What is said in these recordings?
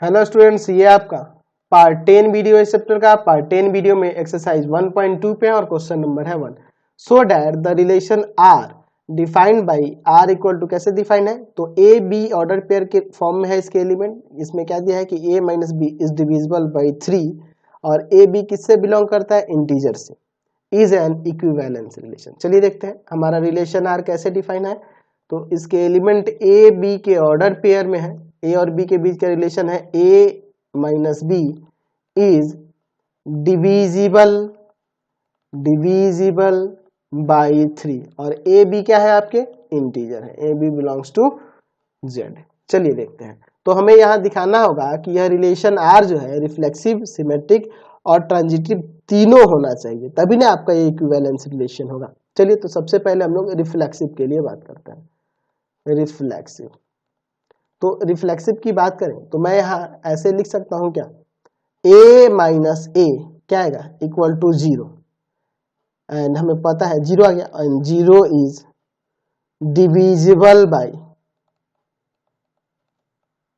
Hello students, ये आपका part 10 video इस चैप्टर का। पार्ट 10 वीडियो में एक्सरसाइज 1.2 पे है और क्वेश्चन नंबर है 1। So that the relation R defined by R equal to, कैसे डिफाइन है तो ए बी ऑर्डर पेयर के फॉर्म में है इसके एलिमेंट। इसमें क्या दिया है कि a minus B is divisible by 3 और ए बी किससे बिलोंग करता है, इंटीजर से, इज एन इक्विवेलेंस रिलेशन। चलिए देखते हैं हमारा रिलेशन आर कैसे डिफाइन है। तो इसके एलिमेंट ए बी के ऑर्डर पेयर में है, ए और बी के बीच का रिलेशन है A minus B is divisible divisible by 3 और ए बी क्या है, आपके इंटीजर है, A B belongs to Z. चलिए देखते हैं। तो हमें यहाँ दिखाना होगा कि यह रिलेशन आर जो है रिफ्लेक्सिव, सिमेट्रिक और ट्रांजिटिव तीनों होना चाहिए, तभी ना आपका ये इक्विवेलेंस रिलेशन होगा। चलिए तो सबसे पहले हम लोग रिफ्लेक्सिव के लिए बात करते हैं। रिफ्लेक्सिव, तो रिफ्लेक्सिव की बात करें तो मैं यहाँ ऐसे लिख सकता हूं क्या, a माइनस ए क्या आएगा, इक्वल टू 0 एंड हमें पता है 0 आ गया एंड 0 इज डिविजिबल बाई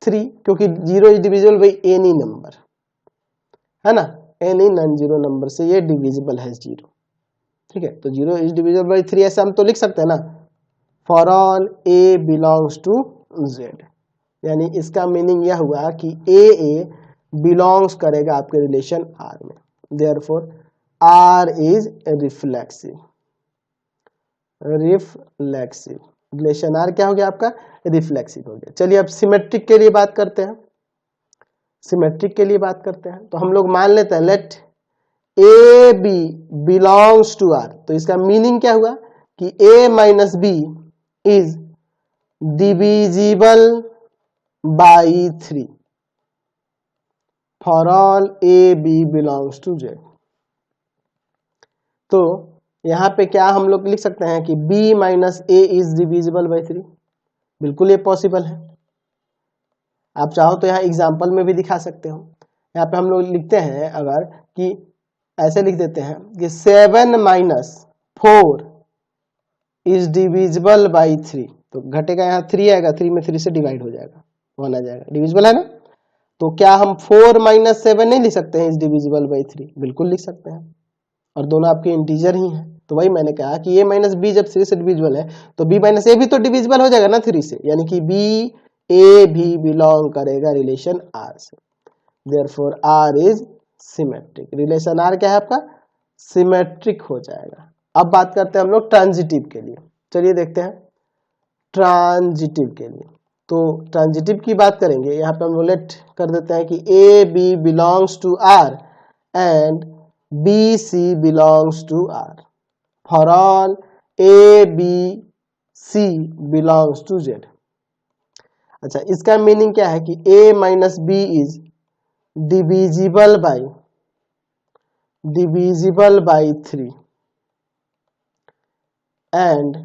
3 क्योंकि 0 is divisible by any number, है ना, एनी नॉन जीरो नंबर से ये डिविजिबल है 0। ठीक है, तो 0 इज डिविजिबल बाई 3 ऐसे हम तो लिख सकते हैं ना, for all a belongs to z। यानी इसका मीनिंग यह हुआ कि ए बिलोंग्स करेगा आपके रिलेशन आर में, therefore R is reflexive. Reflexive relation R क्या हो गया आपका, रिफ्लेक्सिव हो गया। चलिए अब सिमेट्रिक के लिए बात करते हैं। सिमेट्रिक के लिए बात करते हैं तो हम लोग मान लेते हैं let A B belongs to R. तो इसका मीनिंग क्या हुआ कि A minus B is divisible by 3 for all A B belongs to Z. तो यहां पे क्या हम लोग लिख सकते हैं कि b minus A is divisible by 3, बिल्कुल ये पॉसिबल है। आप चाहो तो यहाँ एग्जाम्पल में भी दिखा सकते हो। यहाँ पे हम लोग लिखते हैं अगर कि ऐसे लिख देते हैं कि 7 माइनस 4 इज डिविजिबल बाई 3, तो घटेगा यहाँ 3 आएगा, 3 में 3 से डिवाइड हो जाएगा, 1 आ जाएगा, डिविजिबल है ना। तो क्या हम 4 माइनस 7 नहीं लिख सकते हैं इज डिविजिबल बाई 3, बिल्कुल लिख सकते हैं, और दोनों आपके इंटीजर ही हैं। तो वही मैंने कहा कि a माइनस बी जब 3 से डिविजिबल है तो b माइनस ए भी तो डिविजिबल हो जाएगा ना 3 से, यानी कि b a भी बिलोंग करेगा रिलेशन r से, therefore r is symmetric. Relation r क्या है आपका, सिमेट्रिक हो जाएगा। अब बात करते हैं हम लोग ट्रांजिटिव के लिए। चलिए देखते हैं ट्रांजिटिव के लिए। तो ट्रांजिटिव की बात करेंगे, यहाँ पे हम लेट कर देते हैं कि A B belongs to R and B C belongs to R for all A B C belongs to Z. अच्छा, इसका मीनिंग क्या है कि a minus B is divisible by 3 and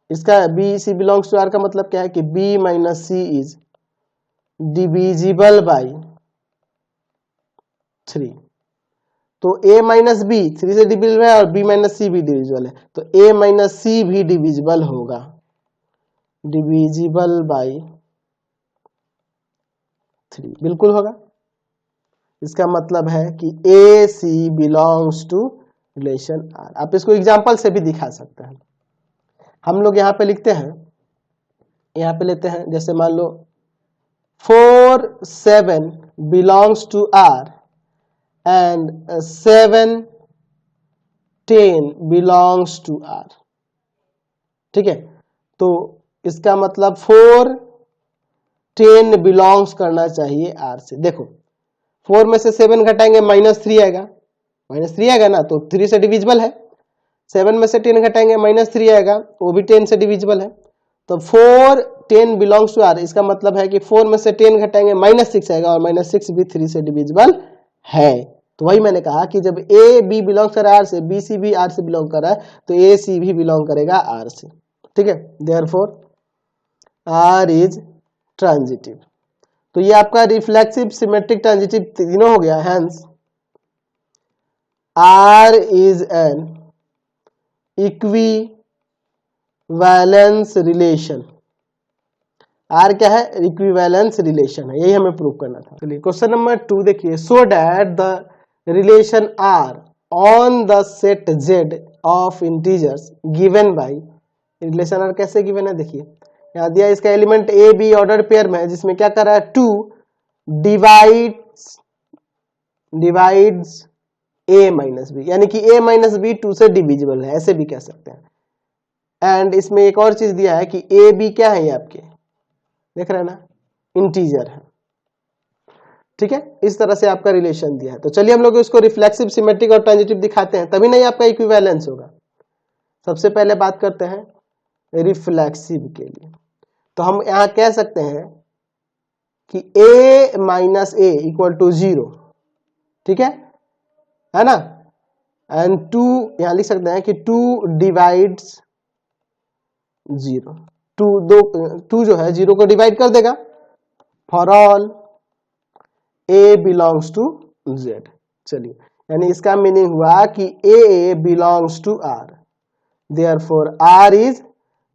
इसका B C belongs to R का मतलब क्या है कि b minus C is divisible by 3। तो a माइनस बी 3 से डिविजिबल है और b माइनस सी भी डिविजिबल है, तो a माइनस सी भी डिविजिबल होगा, डिविजिबल बाई 3 बिल्कुल होगा। इसका मतलब है कि A C belongs to relation are. आप इसको एग्जांपल से भी दिखा सकते हैं। हम लोग यहाँ पे लिखते हैं, यहाँ पे लेते हैं, जैसे मान लो 4 7 belongs to R and 7 10 belongs to R. ठीक है, तो इसका मतलब 4 10 बिलोंग्स करना चाहिए आर से। देखो 4 में से 7 घटाएंगे -3 आएगा, -3 आएगा ना, तो 3 से डिविजिबल है। 7 में से 10 घटाएंगे -3 आएगा, वो भी 10 से डिविजिबल है। तो 4 10 बिलोंग्स टू आर, इसका मतलब है कि 4 में से 10 घटाएंगे -6 आएगा और -6 भी 3 से डिविजिबल है। तो वही मैंने कहा कि जब ए बी बिलोंग कर रहा है आर से, बी सी भी आर से बिलोंग कर रहा है, तो ए सी भी बिलोंग करेगा आर से। ठीक है, देयरफॉर आर इज ट्रांजिटिव। तो ये आपका रिफ्लेक्सिव, सिमेट्रिक, ट्रांजिटिव तीनों हो गया। Hence R is an equivalence relation. R क्या है, इक्विवेलेंस रिलेशन है, यही हमें प्रूव करना था। चलिए क्वेश्चन नंबर 2 देखिए, so that the relation R on the set Z of integers given by, relation R कैसे गिवन है देखिए, यहाँ दिया इसका element A B order pair में है, जिसमें क्या कर रहा है, 2 डिवाइड्स a माइनस बी, यानी कि a माइनस बी 2 से डिविजिबल है, ऐसे भी कह सकते हैं। एंड इसमें एक और चीज दिया है कि ए बी क्या है, ये आपके देख रहे हैं ना, इंटीजर है, ठीक है। इस तरह से आपका रिलेशन दिया है। तो चलिए हम लोग इसको रिफ्लेक्सिव, सिमेट्रिक और ट्रांजिटिव दिखाते हैं, तभी नहीं आपका इक्विवेलेंस होगा। सबसे पहले बात करते हैं रिफ्लेक्सिव के लिए। तो हम यहां कह सकते हैं कि a minus A equal to 0, ठीक है ना। एंड 2 यहां लिख सकते हैं कि 2 डिवाइड्स 0, 2 जो है 0 को डिवाइड कर देगा। For all a belongs to z, चलिए यानी इसका मीनिंग हुआ कि a belongs to r, therefore r is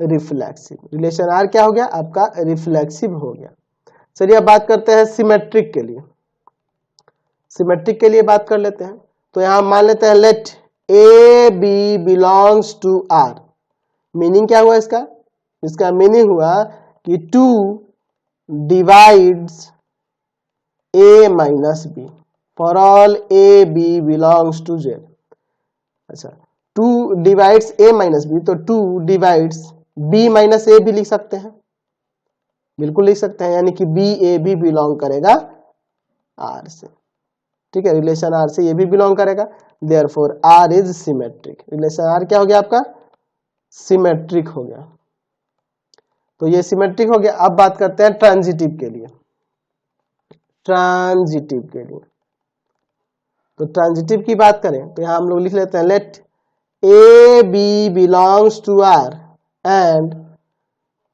reflexive. Relation r क्या हो गया, आपका रिफ्लेक्सिव हो गया। चलिए अब बात करते हैं सिमेट्रिक के लिए। सिमेट्रिक के लिए बात कर लेते हैं। तो यहां मान लेते हैं let A B belongs to r। Meaning क्या हुआ इसका, इसका मीनिंग हुआ कि 2 divides a minus B, for all A B belongs to z। अच्छा, 2 डिवाइड्स a माइनस बी, तो 2 डिवाइड्स b माइनस a भी लिख सकते हैं, बिल्कुल लिख सकते हैं, यानी कि b a b बिलोंग करेगा r से, ठीक है। रिलेशन r से ये भी बिलोंग करेगा, therefore r is symmetric. Relation r क्या हो गया आपका, सिमेट्रिक हो गया। तो ये सिमेट्रिक हो गया। अब बात करते हैं ट्रांजिटिव के लिए। ट्रांजिटिव के लिए, तो ट्रांजिटिव की बात करें तो यहां हम लोग लिख लेते हैं let A B belongs to R and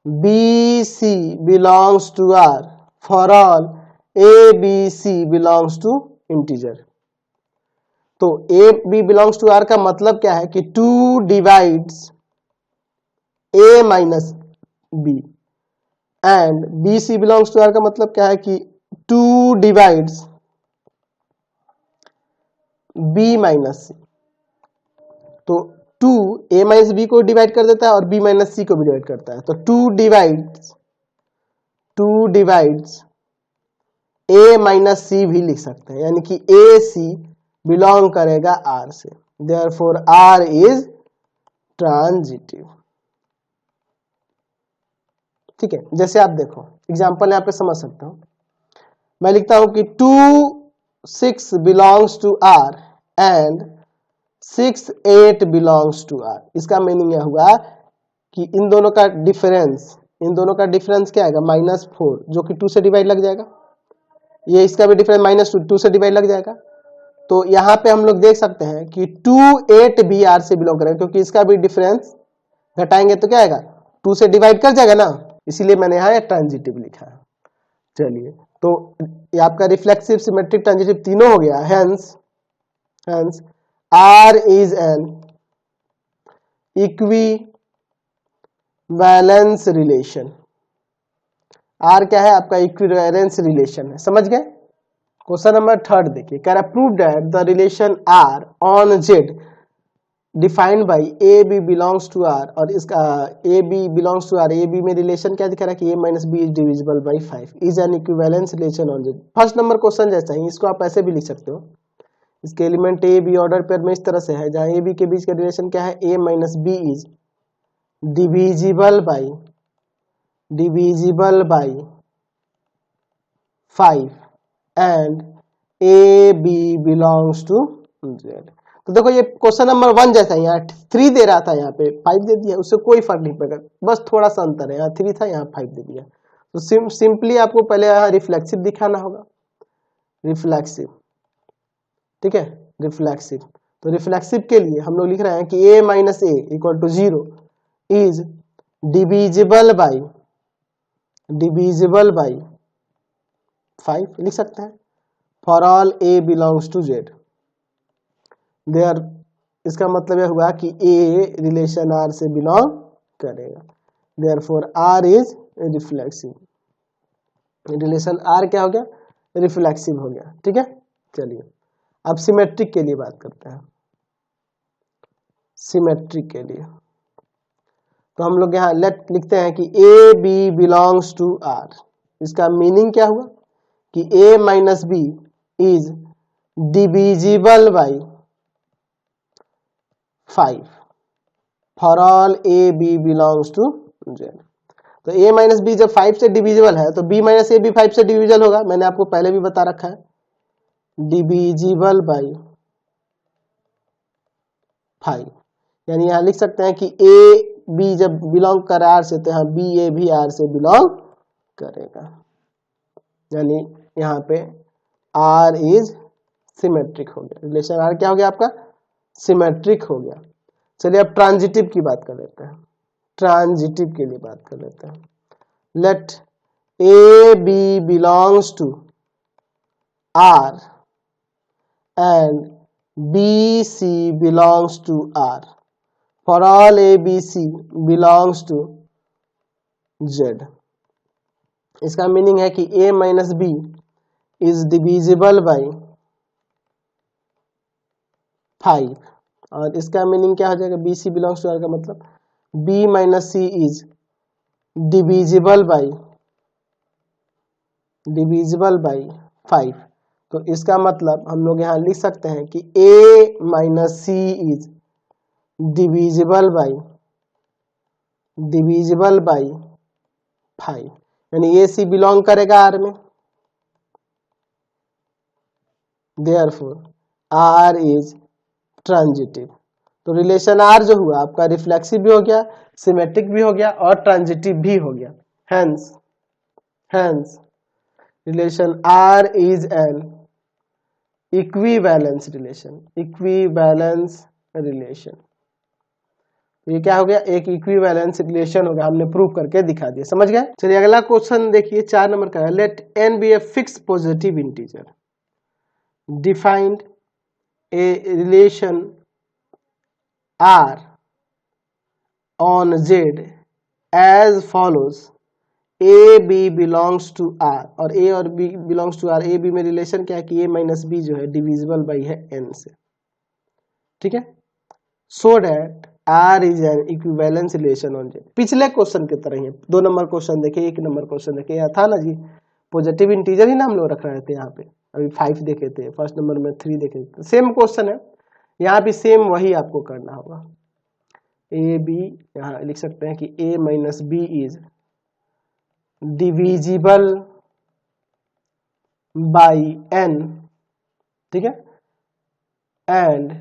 B C belongs to R, for all A B C belongs to integer. तो A B belongs to R का मतलब क्या है कि 2 divides A minus B, and B C belongs to R का मतलब क्या है कि 2 डिवाइड्स बी माइनस सी। तो 2 ए माइनस बी को डिवाइड कर देता है और बी माइनस सी को भी डिवाइड करता है। तो 2 डिवाइड्स ए माइनस सी भी लिख सकते हैं, यानी कि ए सी बिलोंग करेगा आर से, देयरफॉर आर इज ट्रांजिटिव, ठीक है। जैसे आप देखो एग्जांपल यहाँ पे समझ सकता हूं, मैं लिखता हूं कि 2 6 belongs to R and 6 8 belongs to R. इसका मीनिंग यह हुआ कि इन दोनों का डिफरेंस क्या आएगा, -4, जो कि 2 से डिवाइड लग जाएगा। ये इसका भी डिफरेंस -2 से डिवाइड लग जाएगा। तो यहाँ पे हम लोग देख सकते हैं कि 2 8 भी आर से बिलोंग करेगा, क्योंकि इसका भी डिफरेंस घटाएंगे तो क्या आएगा, 2 से डिवाइड कर जाएगा ना, इसीलिए मैंने यहाँ ट्रांजिटिव लिखा है। चलिए, तो ये आपका रिफ्लेक्सिव, सिमेट्रिक, ट्रांजिटिव तीनों हो गया। Hence R is an equivalence relation। R क्या है आपका, इक्विवेलेंस रिलेशन है, समझ गए। क्वेश्चन नंबर 3 देखिए, कह रहा prove that the relation R on Z defined by A B belongs to R, और इसका A B belongs to R, A B में रिलेशन क्या दिखा रहा है कि a minus B is divisible by 5 is an equivalence relation on Z। First number question जैसा ही, इसको आप ऐसे भी लिख सकते हो, इसके element A B order pair में इस तरह से है, जहां ए बी के बीच का रिलेशन क्या है, a minus B is divisible by 5 and A B belongs to Z। तो देखो ये क्वेश्चन नंबर 1 जैसा, यहाँ 3 दे रहा था, यहाँ पे 5 दे दिया, उससे कोई फर्क नहीं पड़ेगा, बस थोड़ा सा अंतर है, यहाँ 3 था यहाँ 5 दे दिया। तो सिंपली आपको पहले यहाँ रिफ्लेक्सिव दिखाना होगा, रिफ्लेक्सिव, ठीक है, रिफ्लेक्सिव। तो रिफ्लेक्सिव के लिए हम लोग लिख रहे हैं कि a minus A equal to 0 is divisible by 5 लिख सकते हैं, for all a belongs to Z। There, इसका मतलब यह हुआ कि a रिलेशन R से बिलोंग करेगा, therefore R is reflexive, relation R क्या हो गया, रिफ्लेक्सिव हो गया। ठीक है, चलिए अब सिमेट्रिक के लिए बात करते हैं। सिमेट्रिक के लिए तो हम लोग यहाँ लेट लिखते हैं कि A B belongs to R. इसका मीनिंग क्या हुआ कि a minus B is divisible by 5 for all A B belongs to Z. तो a माइनस बी जब 5 से डिविजिबल है तो b माइनस ए भी 5 से डिविजिबल होगा, मैंने आपको पहले भी बता रखा है, डिविजिबल बाई 5। यानी यहां लिख सकते हैं कि a b जब बिलोंग कर आर से तो यहाँ b a भी आर से बिलोंग करेगा, यानी यहाँ पे R इज सिमेट्रिक हो गया, रिलेशन R क्या हो गया आपका, सिमेट्रिक हो गया। चलिए अब ट्रांजिटिव की बात कर लेते हैं, ट्रांजिटिव के लिए बात कर लेते हैं। Let A B belongs to R and B C belongs to R for all A B C belongs to Z। इसका मीनिंग है कि a minus B is divisible by 5, और इसका मीनिंग क्या हो जाएगा, B C belongs to R का मतलब b minus C is divisible by 5। तो इसका मतलब हम लोग यहाँ लिख सकते हैं कि a minus C is divisible by 5, यानी ए सी बिलोंग करेगा आर में, देयरफॉर आर इज ट्रांजिटिव। तो रिलेशन आर जो हुआ आपका रिफ्लेक्सिव भी हो गया, सिमेट्रिक भी हो गया और ट्रांजिटिव भी हो गया। Hence relation R is an equivalence relation. ये क्या हो गया, एक इक्विवेलेंस रिलेशन हो गया, हमने प्रूव करके दिखा दिया, समझ गए। चलिए अगला क्वेश्चन देखिए 4 नंबर का है, let n be a fix positive integer, defined a relation R on Z as follows, A B belongs to R, और A और B belongs to R, A B में रिलेशन क्या है कि A माइनस बी जो है divisible by है N से, ठीक है, so that R is an equivalence relation on Z। पिछले क्वेश्चन की तरह ही 2 नंबर क्वेश्चन देखे, 1 नंबर क्वेश्चन देखे, यहाँ था ना जी पॉजिटिव इंटीजर ही ना हम लोग रख रहे थे, यहाँ पे अभी 5 देखे थे, फर्स्ट नंबर में 3 देखे थे, सेम क्वेश्चन है, यहाँ भी सेम वही आपको करना होगा। ए बी यहाँ लिख सकते हैं कि a minus B is divisible by n, ठीक है, एंड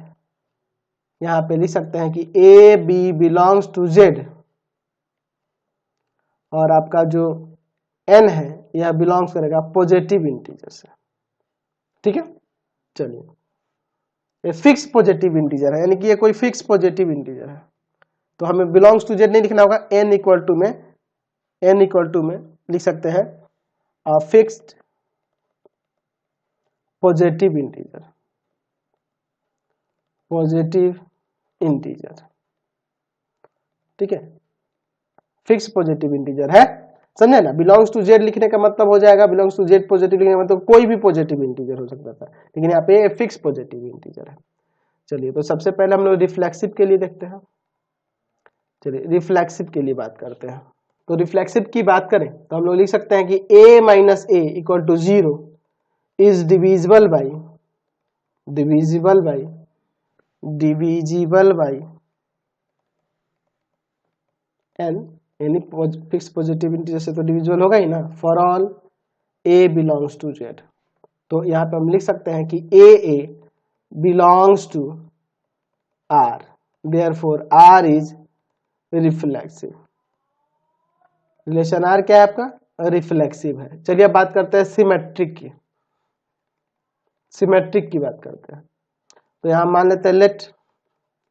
यहाँ पे लिख सकते हैं कि a b belongs to z, और आपका जो n है यह बिलोंग्स करेगा पॉजिटिव इंटीजर से, ठीक है। चलिए ये फिक्स पॉजिटिव इंटीजर है, यानी कि ये कोई फिक्स पॉजिटिव इंटीजर है, तो हमें बिलोंग्स टू जेड नहीं लिखना होगा, n इक्वल टू में लिख सकते हैं फिक्स्ड पॉजिटिव इंटीजर, ठीक है, फिक्स पॉजिटिव इंटीजर है, समझे ना। बिलोंग्स टू जेड लिखने का मतलब हो जाएगा, बिलोंग्स टू जेड पॉजिटिव लिखने का मतलब कोई भी पॉजिटिव इंटीजर हो सकता था, लेकिन यहाँ पे फिक्स पॉजिटिव इंटीजर है। चलिए तो सबसे पहले हम लोग रिफ्लेक्सिव के लिए देखते हैं, चलिए रिफ्लेक्सिव के लिए बात करते हैं। तो रिफ्लेक्सिव की बात करें तो हम लोग लिख सकते हैं कि a minus A equal to 0 is divisible by n, यानी फिक्स पॉजिटिव इंटीजर से तो डिविजिबल होगा ही ना, for all a belongs to z। तो यहाँ पे हम लिख सकते हैं कि a belongs to r, therefore r is reflexive. Relation R क्या है आपका, रिफ्लेक्सिव है। चलिए अब बात करते हैं सिमेट्रिक की बात करते हैं। तो यहां मान लेते हैं let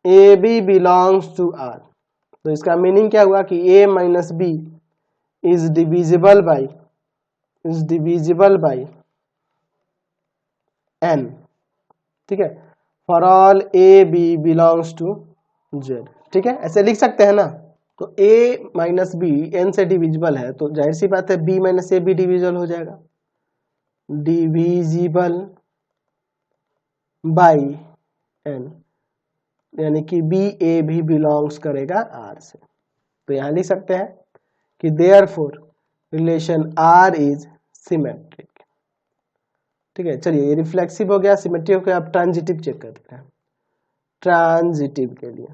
A B belongs to R, तो इसका मीनिंग क्या हुआ कि a minus B is divisible by n, ठीक है, for all A B belongs to Z, ठीक है, ऐसे लिख सकते हैं ना, तो a माइनस बी n से डिविजिबल है, तो जाहिर सी बात है b माइनस ए भी डिविजिबल हो जाएगा, डिविजिबल बाई n, यानी कि बी ए भी बिलोंग्स करेगा r से। तो यहां लिख सकते हैं कि therefore relation r is symmetric. ठीक है, चलिए ये रिफ्लेक्सिव हो गया, सिमेट्रिक हो गया। अब ट्रांजिटिव चेक करते हैं। ट्रांजिटिव के लिए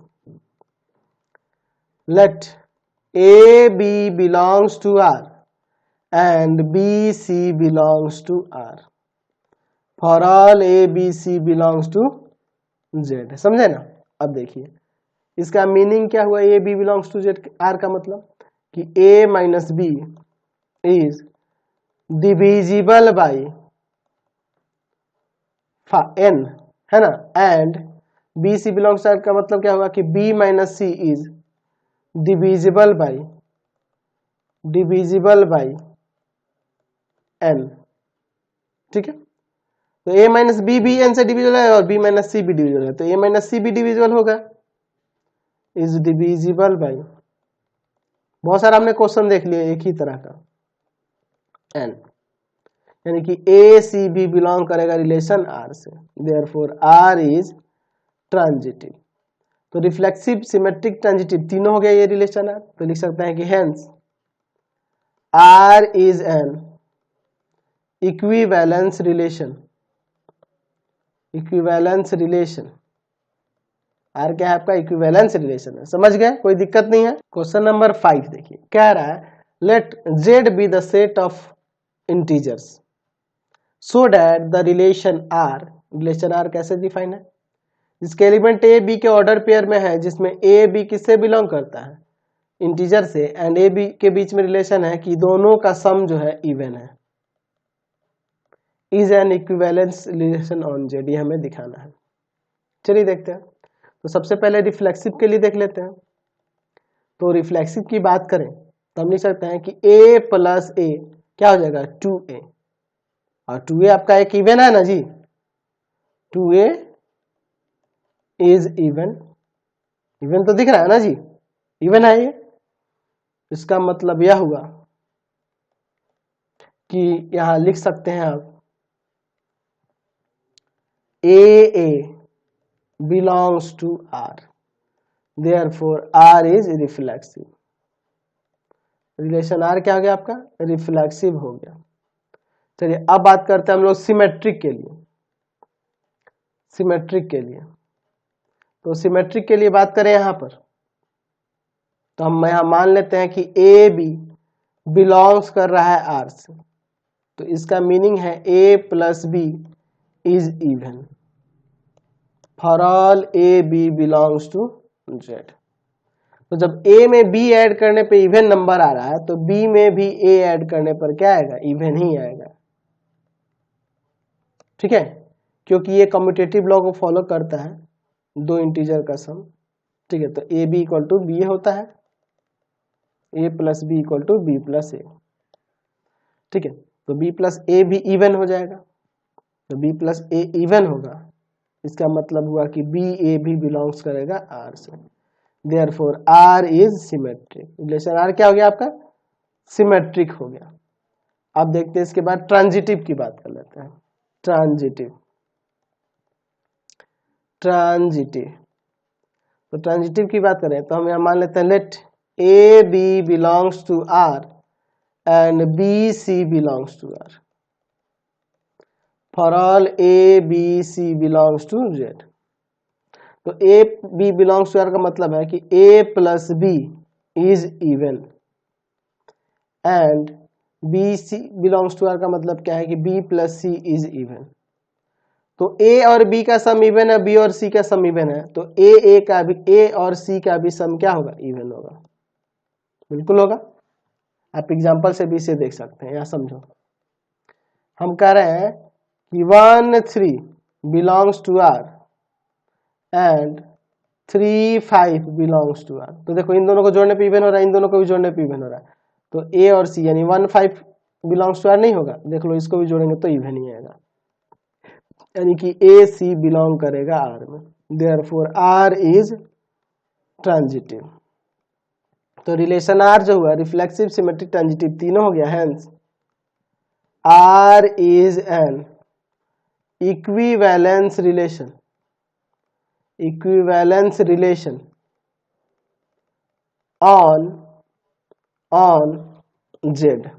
let A B belongs to r and BC belongs to R for all ABC belongs to Z। समझे ना? अब देखिए इसका मीनिंग क्या हुआ, A B belongs to Z, R का मतलब कि A minus B is divisible by n, है ना, and BC belongs to R का मतलब क्या होगा कि B minus C is divisible by n। ठीक है, तो a माइनस बी भी n से डिविजिबल है और b माइनस सी भी डिविजिबल है, तो a माइनस सी भी डिविजिबल होगा, इज डिविजिबल बाई, बहुत सारा हमने क्वेश्चन देख लिया एक ही तरह का, n, यानी कि a c b बिलोंग करेगा रिलेशन r से, देयरफॉर r इज ट्रांजिटिव। तो रिफ्लेक्सिव, सिमेट्रिक, ट्रांजिटिव तीनों हो गया ये रिलेशन है, तो लिख सकते हैं कि hence r is an equivalence relation. Equivalence relation, R क्या है आपका, इक्विवेलेंस रिलेशन है। समझ गए, कोई दिक्कत नहीं है। क्वेश्चन नंबर 5 देखिए, कह रहा है let Z be the set of integers so that the relation R, relation R कैसे डिफाइन है, जिसके एलिमेंट ए बी के ऑर्डर पेयर में है, जिसमें ए बी किससे बिलोंग करता है, इंटीजर से, एंड ए बी के बीच में रिलेशन है कि दोनों का सम जो है इवन है, is an equivalence relation on Z, ये हमें दिखाना है। चलिए देखते हैं। तो सबसे पहले रिफ्लेक्सिव के लिए देख लेते हैं। तो रिफ्लेक्सिव की बात करें तो हम लिख सकते हैं कि a प्लस ए क्या हो जाएगा 2a, और 2a आपका एक इवन है ना जी, 2a इज इवन, इवन तो दिख रहा है ना जी, इवन है ये। इसका मतलब यह हुआ कि यहां लिख सकते हैं आप a belongs to R, therefore R is reflexive। Relation R क्या हो गया आपका, रिफ्लेक्सिव हो गया। चलिए अब बात करते हैं हम लोग सिमेट्रिक के लिए। सिमेट्रिक के लिए, तो सिमेट्रिक के लिए बात करें यहां पर, तो हम यहां मान लेते हैं कि ए बी बिलोंग्स कर रहा है R से, तो इसका मीनिंग है a plus B is even for all A B belongs to Z. तो जब a में b ऐड करने पे इवन नंबर आ रहा है, तो b में भी a ऐड करने पर क्या आएगा, इवन ही आएगा। ठीक है, क्योंकि ये कम्यूटेटिव लॉ को फॉलो करता है, दो इंटीजर का सम। ठीक है, तो A B equal to B होता है, a plus B equal to B plus A. ठीक है, तो b प्लस ए भी इवन हो जाएगा, तो b प्लस ए इवन होगा, इसका मतलब हुआ कि बी ए भी बिलोंग्स करेगा R से, therefore R is symmetric. Relation R क्या हो गया आपका, सिमेट्रिक हो गया। अब देखते हैं इसके बाद ट्रांजिटिव की बात कर लेते हैं। ट्रांजिटिव, ट्रांजिटिव, तो ट्रांजिटिव की बात करें तो हम यहाँ मान लेते हैं let A B belongs to R and B C belongs to R for all A B C belongs to Z. तो A B belongs to R का मतलब है कि A plus B is even, and B C belongs to R का मतलब क्या है कि B plus C is even. तो ए और बी का सम इवन है, बी और सी का सम इवन है, तो ए का भी, ए और सी का भी सम क्या होगा, इवन होगा, बिल्कुल होगा। आप एग्जांपल से भी इसे देख सकते हैं, या समझो हम कह रहे हैं कि 1 3 belongs to R and 3 5 belongs to R. तो देखो इन दोनों को जोड़ने पे इवन हो रहा है, इन दोनों को भी जोड़ने पे इवन हो रहा है, तो ए और सी यानी 1 5 बिलोंग्स टू आर नहीं होगा, देख लो इसको भी जोड़ेंगे तो इवन ही आएगा, यानी कि ए सी बिलोंग करेगा आर में, देयरफॉर आर इज ट्रांजिटिव। तो रिलेशन आर जो हुआ रिफ्लेक्सिव, सिमेट्रिक, ट्रांजिटिव तीनों हो गया। Hence R is an equivalence relation, equivalence relation on Z,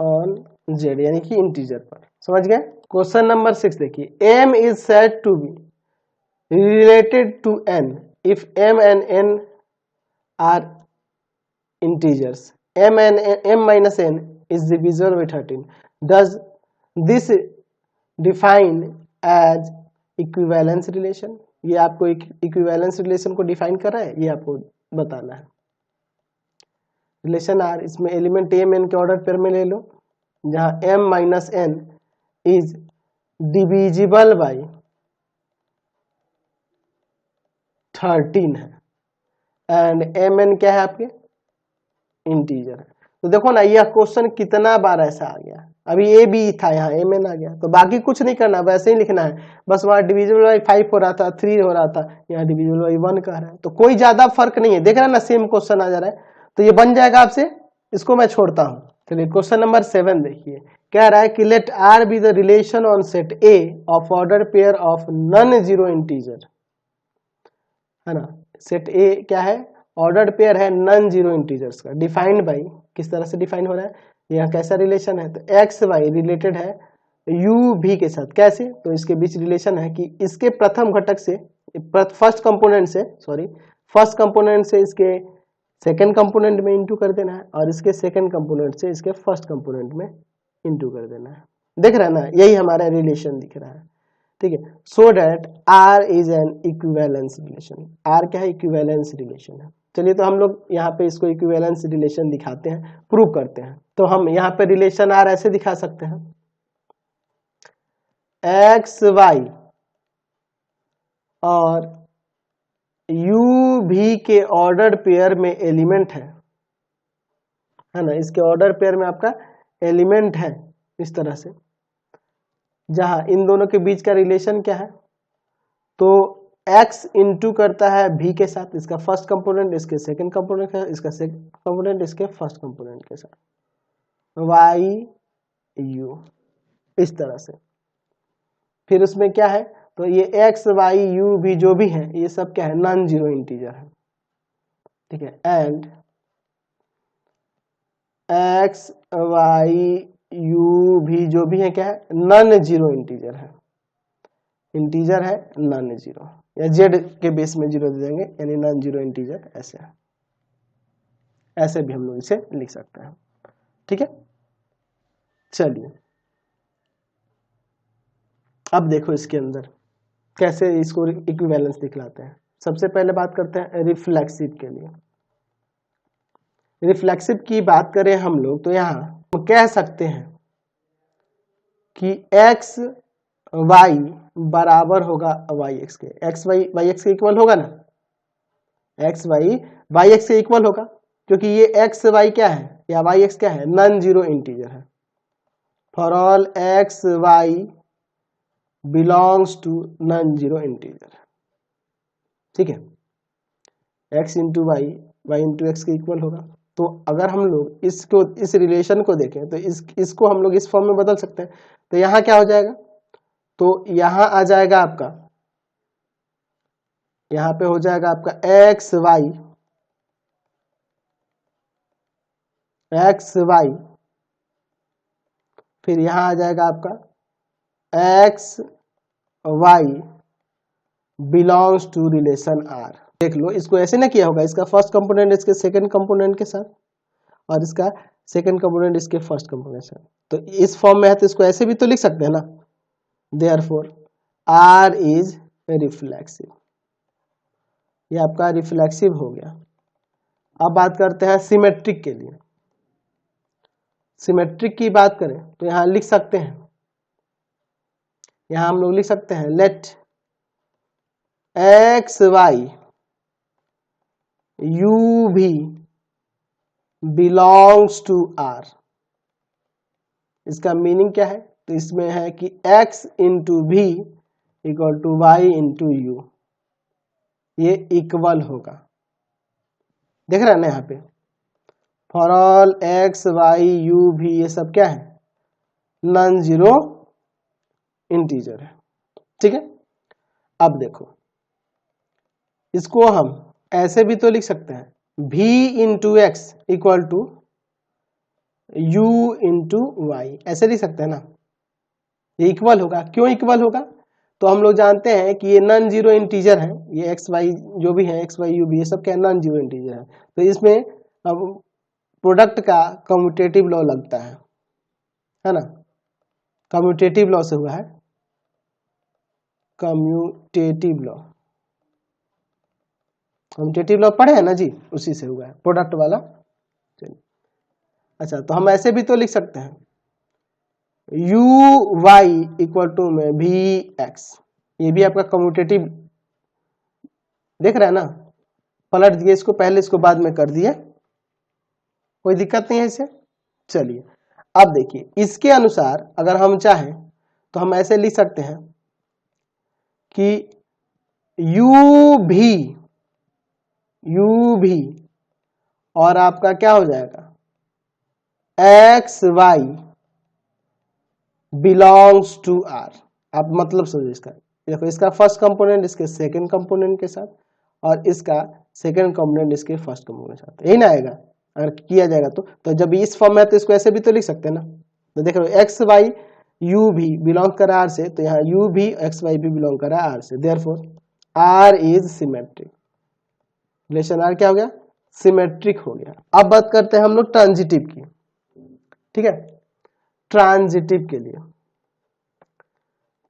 on Z यानी कि इंटीजर पर। समझ गए। क्वेश्चन नंबर 6 देखिए, M is said to be related to N if M and N are integers, m minus n is divisible by 13. Does this define as equivalence relation? ये आपको equivalence relation को define कर रहा है, ये आपको बताना है। रिलेशन आर, इसमें एलिमेंट m n के ऑर्डर पेयर में ले लो, जहां m minus n is divisible by 13 है एंड m n क्या है आपके इंटीजर है। तो देखो ना यह क्वेश्चन कितना बार ऐसा आ गया, अभी ए बी था यहाँ एम एन आ गया, तो बाकी कुछ नहीं करना, वैसे ही लिखना है, बस वहाँ डिविजिबल बाई 5 हो रहा था, 3 हो रहा था, यहाँ डिविजिबल बाई 1 कह रहा है, तो कोई ज्यादा फर्क नहीं है। देख रहे हैं ना सेम क्वेश्चन आ जा रहा है, तो ये बन जाएगा आपसे, इसको मैं छोड़ता हूँ। चलिए क्वेश्चन नंबर 7 देखिए, कह रहा है कि let R be the relation on set A of order pair of non zero integer, है ना। सेट ए क्या है, ऑर्डर्ड पेयर है नॉन जीरो इंटीजर्स का, डिफाइंड बाई, किस तरह से डिफाइन हो रहा है, यहाँ कैसा रिलेशन है, तो एक्स वाई रिलेटेड है यू भी के साथ, कैसे, तो इसके बीच रिलेशन है कि इसके प्रथम घटक से, फर्स्ट कंपोनेंट से इसके सेकंड कंपोनेंट में इंटू कर देना है, और इसके सेकंड कंपोनेंट से इसके फर्स्ट कंपोनेंट में इंटू कर देना है। देख रहे हैं ना, यही हमारा रिलेशन दिख रहा है, ठीक है। So that R is an equivalence relation, R क्या है, इक्विवेलेंस रिलेशन है। चलिए तो हम लोग यहाँ पे इसको इक्विवेलेंस रिलेशन दिखाते हैं, प्रूव करते हैं। तो हम यहाँ पे रिलेशन आर ऐसे दिखा सकते हैं, एक्स वाई और यू भी के ऑर्डर पेयर में एलिमेंट है ना, इसके ऑर्डर पेयर में आपका एलिमेंट है इस तरह से, जहां इन दोनों के बीच का रिलेशन क्या है, तो x इंटू करता है v के साथ, इसका फर्स्ट कंपोनेंट इसके सेकंड कंपोनेंट के साथ, इसका सेकंड कंपोनेंट इसके फर्स्ट कंपोनेंट के साथ, y u इस तरह से। फिर उसमें क्या है, तो ये x y u v जो भी है ये सब क्या है, नॉन जीरो इंटीजर है, ठीक है। And x y u v जो भी है क्या है, नॉन जीरो इंटीजर है, इंटीजर है नॉन जीरो, या जेड के बेस में जीरो दे देंगे यानी नॉन जीरो इंटीजर, ऐसे है, ऐसे भी हम लोग इसे लिख सकते हैं, ठीक है। चलिए अब देखो इसके अंदर कैसे इसको इक्विवेलेंस दिखलाते हैं। सबसे पहले बात करते हैं रिफ्लेक्सिव के लिए। रिफ्लेक्सिव की बात करें हम लोग तो यहाँ हम कह सकते हैं कि एक्स वाई बराबर होगा वाई एक्स के, एक्स वाई वाई एक्स के इक्वल होगा ना, एक्स वाई वाई एक्स के इक्वल होगा, क्योंकि ये एक्स वाई क्या है या वाई एक्स क्या है, नॉन जीरो इंटीजर है। For all X Y belongs to non zero integer, ठीक है। X into Y, Y into X के इक्वल होगा। तो अगर हम लोग इसको, इस रिलेशन को देखें तो इसको हम लोग इस फॉर्म में बदल सकते हैं। तो यहाँ क्या हो जाएगा, तो यहाँ आ जाएगा आपका, यहाँ पे हो जाएगा आपका एक्स वाई, एक्स वाई, फिर यहाँ आ जाएगा आपका X Y belongs to relation R. देख लो इसको ऐसे ना किया होगा, इसका फर्स्ट कंपोनेंट इसके सेकंड कंपोनेंट के साथ और इसका सेकंड कंपोनेंट इसके फर्स्ट कंपोनेंट से, तो इस फॉर्म में है तो इसको ऐसे भी तो लिख सकते हैं ना। देयरफॉर आर इज रिफ्लेक्सिव, ये आपका रिफ्लेक्सिव हो गया। अब बात करते हैं सिमेट्रिक के लिए। सिमेट्रिक की बात करें तो यहां लिख सकते हैं, यहां हम लोग लिख सकते हैं लेट एक्स वाई यू भी बिलोंग्स टू आर। इसका मीनिंग क्या है, तो इसमें है कि x इंटू भी equal to Y into U, ये इक्वल होगा। देख रहे हैं ना यहाँ पे, for all X why you भी, ये सब क्या है, नॉन जीरो इंटीजर है। ठीक है, अब देखो इसको हम ऐसे भी तो लिख सकते हैं, v into x equal to u into y, ऐसे लिख सकते हैं ना, ये इक्वल होगा। क्यों इक्वल होगा, तो हम लोग जानते हैं कि ये नॉन जीरो इंटीजर है, ये एक्स वाई जो भी है, एक्स वाई यू भी, ये सब क्या नॉन जीरो इंटीजर है, तो इसमें अब प्रोडक्ट का कम्यूटेटिव लॉ लगता है ना, कम्यूटेटिव लॉ से हुआ है, कम्यूटेटिव लॉ, कम्यूटेटिव लॉ पढ़े हैं ना जी, उसी से हुआ है प्रोडक्ट वाला। चलिए अच्छा, तो हम ऐसे भी तो लिख सकते हैं, यू वाई इक्वल टू में वी एक्स, ये भी आपका कम्यूटेटिव, देख रहे हैं ना, पलट दिए इसको, पहले इसको बाद में कर दिए, कोई दिक्कत नहीं है इसे। चलिए अब देखिए इसके अनुसार अगर हम चाहें तो हम ऐसे लिख सकते हैं कि यू भी और आपका क्या हो जाएगा, x Y belongs to R. आप मतलब समझो इसका, देखो इसका फर्स्ट कंपोनेंट इसके सेकंड कंपोनेंट के साथ और इसका सेकंड कंपोनेंट इसके फर्स्ट कंपोनेंट के साथ, यही ना आएगा अगर किया जाएगा तो जब इस फॉर्म में है तो इसको ऐसे भी तो लिख सकते हैं ना, तो देख लो x why you v belong कर आर से, तो यहाँ यू भी एक्स वाई भी बिलोंग कर आर से, therefore R is symmetric, relation R क्या हो गया, सिमेट्रिक हो गया। अब बात करते हैं हम लोग ट्रांजिटिव की, ठीक है, ट्रांजिटिव के लिए,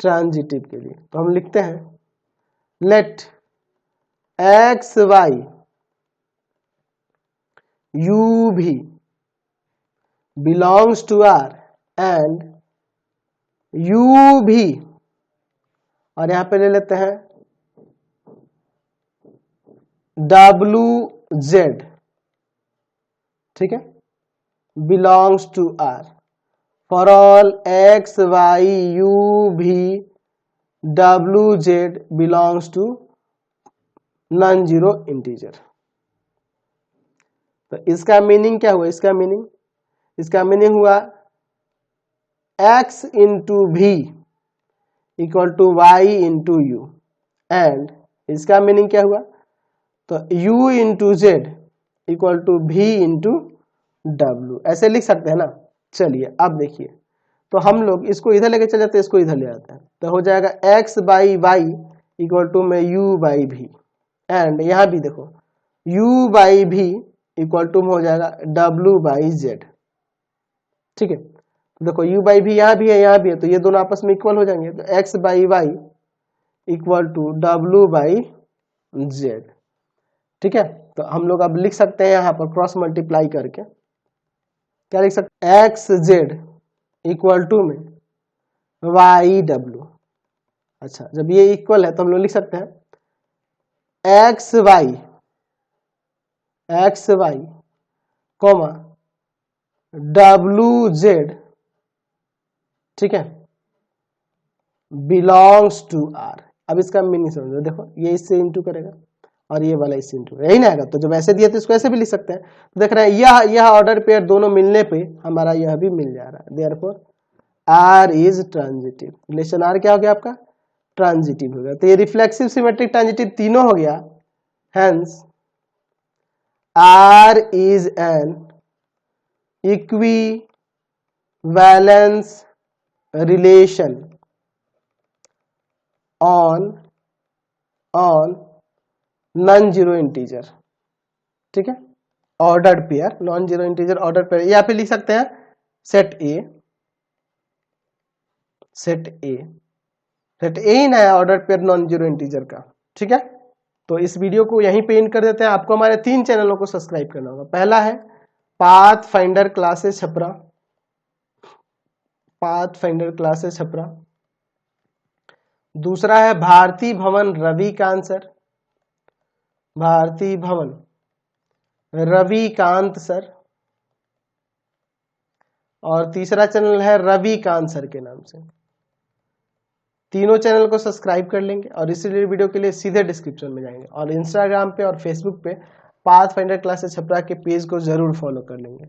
ट्रांजिटिव के लिए तो हम लिखते हैं लेट एक्स वाई यू भी belongs to R and u v, और यहां पे ले लेते हैं डब्लू जेड, ठीक है, belongs to R, for all X why you V W Z belongs to non zero integer. तो इसका मीनिंग क्या हुआ, इसका मीनिंग हुआ x इंटू भी equal to Y into U, and इसका मीनिंग क्या हुआ, तो u into Z equal to V into W, ऐसे लिख सकते हैं ना। चलिए अब देखिए, तो हम लोग इसको इधर लेके चले जाते हैं, इसको इधर ले आते हैं, तो हो जाएगा x by y equal to में u बाई भी, एंड यहाँ भी देखो u by v equal to में हो जाएगा w बाई जेड, ठीक है। तो देखो u बाई भी यहाँ भी है, यहाँ भी है, तो ये दोनों आपस में इक्वल हो जाएंगे, तो x by y equal to w by z, ठीक है। तो हम लोग अब लिख सकते हैं यहाँ पर क्रॉस मल्टीप्लाई करके, क्या लिख सकते हैं, एक्स जेड इक्वल टू में वाई डब्ल्यू। अच्छा, जब ये इक्वल है तो हम लोग लिख सकते हैं एक्स वाई कॉमा डब्ल्यू जेड, ठीक है, बिलोंग्स टू आर। अब इसका मीनिंग समझो, देखो ये इससे इंटू करेगा और ये वाला इससे इंटू, यही ना आएगा, तो जब ऐसे दिया तो इसको ऐसे भी लिख सकते हैं। तो देख रहे हैं यह ऑर्डर पेयर दोनों मिलने पे हमारा यह भी मिल जा रहा है, therefore R is transitive, relation R क्या हो गया आपका, ट्रांजिटिव हो गया। तो ये रिफ्लेक्सिव सिमेट्रिक ट्रांजिटिव तीनों हो गया, hence R is an equivalence relation on non zero integer, ठीक है, ordered pair, non zero integer ordered pair, यहाँ पे लिख सकते हैं सेट ए ही ना है ordered pair non zero integer का, ठीक है। तो इस वीडियो को यहीं पे एंड कर देते हैं। आपको हमारे 3 चैनलों को सब्सक्राइब करना होगा। पहला है पाथ फाइंडर क्लासेस छपरा, दूसरा है भारती भवन रविकांत सर, भारती भवन रविकांत सर, और तीसरा चैनल है रविकांत सर के नाम से। तीनों चैनल को सब्सक्राइब कर लेंगे और इसी वीडियो के लिए सीधे डिस्क्रिप्शन में जाएंगे और इंस्टाग्राम पे और फेसबुक पे पाथफाइंडर क्लासेस छपरा के पेज को जरूर फॉलो कर लेंगे।